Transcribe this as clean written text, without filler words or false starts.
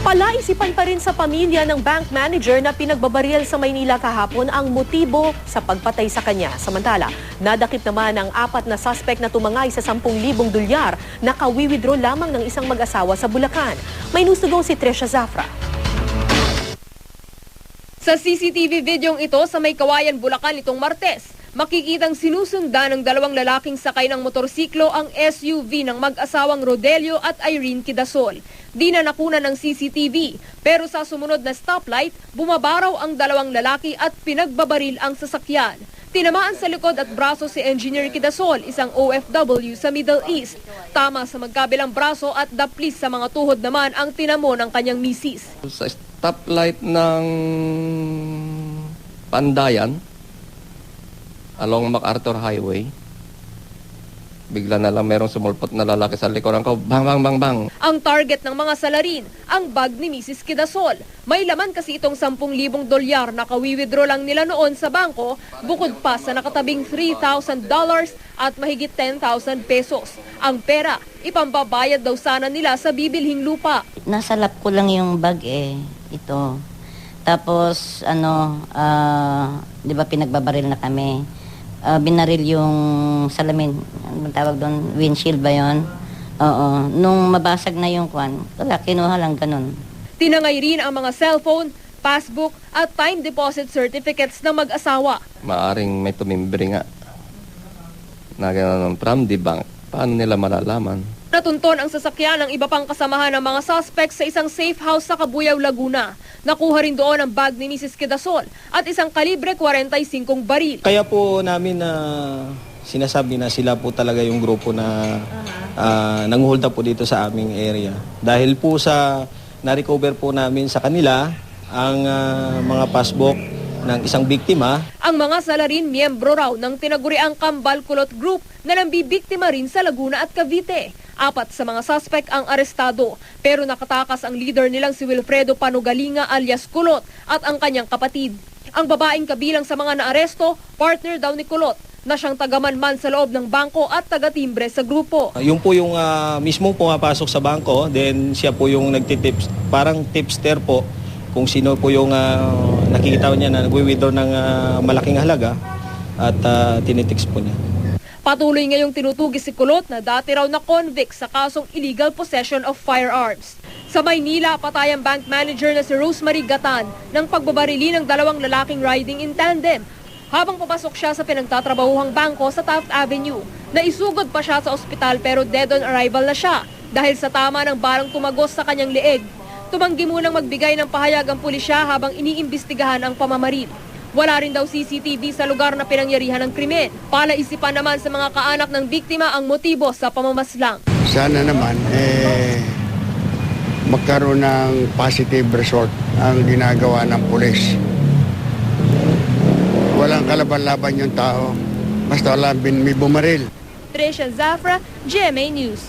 Palaisipan pa rin sa pamilya ng bank manager na pinagbabaril sa Maynila kahapon ang motibo sa pagpatay sa kanya. Samantala, nadakip naman ang 4 na suspect na tumangay sa 10,000 dolyar na kawi-withdraw lamang ng isang mag-asawa sa Bulacan. May news to go si Tresha Zafra. Sa CCTV videong ito sa May Kawayan, Bulacan itong Martes, makikitang sinusundan ng 2 lalaking sakay ng motorsiklo ang SUV ng mag-asawang Rodelio at Irene Quidasol. Di na nakunan ng CCTV, pero sa sumunod na stoplight, bumabaraw ang 2 lalaki at pinagbabaril ang sasakyan. Tinamaan sa likod at braso si Engineer Quidasol, isang OFW sa Middle East. Tama sa magkabilang braso at daplis sa mga tuhod naman ang tinamo ng kanyang misis. Sa stoplight ng Pandayan, along MacArthur Highway, bigla na lang merong sumulpot na lalaki sa likuran ko. Bang, bang, bang, bang. Ang target ng mga salarin, ang bag ni Mrs. Quidasol. May laman kasi itong 10,000 dolyar na kawi-withdraw lang nila noon sa bangko, bukod pa sa nakatabing $3,000 at mahigit 10,000 pesos. Ang pera, ipambabayad daw sana nila sa bibilhing lupa. Nasa lap ko lang yung bag ito. Tapos, di ba pinagbabaril na kami. Binaril yung salamin, anong tawag doon, windshield ba yun? Oo. Nung mabasag na yung kwan, wala, kinuha lang ganun. Tinangay rin ang mga cellphone, passbook at time deposit certificates ng mag-asawa. Maaring may tumimbre nga na gano'n from the bank. Paano nila malalaman? Natunton ang sasakyan ng iba pang kasamahan ng mga suspects sa isang safe house sa Cabuyao, Laguna. Nakuha rin doon ang bag ni Mrs. Quidasol at isang kalibre 45 baril. Kaya po namin sinasabi na sila po talaga yung grupo na nanguhold up po dito sa aming area. Dahil po sa na-recover po namin sa kanila ang mga passbook ng isang biktima. Ang mga salarin miyembro raw ng tinaguriang Kambal Kulot Group na nambibiktima rin sa Laguna at Cavite. 4 sa mga suspect ang arestado, pero nakatakas ang leader nilang si Wilfredo Panugalinga alias Kulot at ang kanyang kapatid. Ang babaeng kabilang sa mga naaresto, partner daw ni Kulot, na siyang tagamanman sa loob ng bangko at tagatimbre sa grupo. Yung po yung mismong pumapasok sa bangko, then siya po yung nagtitips, parang tipster po, kung sino po yung nakikita niya na nagwi-withdraw ng malaking halaga at tinitix po niya. Patuloy ngayong tinutugis si Kulot na dati raw na convict sa kasong illegal possession of firearms. Sa Maynila, patay ang bank manager na si Rosemary Gatan ng pagbabarili ng 2 lalaking riding in tandem habang papasok siya sa pinagtatrabahuhang bangko sa Taft Avenue. Naisugod pa siya sa ospital pero dead on arrival na siya dahil sa tama ng balang tumagos sa kanyang leeg. Tumanggi munang magbigay ng pahayag ang pulisya habang iniimbestigahan ang pamamaril. Wala rin daw CCTV sa lugar na pinangyarihan ng krimen. Palaisipan naman sa mga kaanak ng biktima ang motibo sa pamamaslang. Sana naman magkaroon ng positive result ang ginagawa ng pulis. Walang kalaban-laban yung tao. Basta wala may bumaril. Tresha Zafra, GMA News.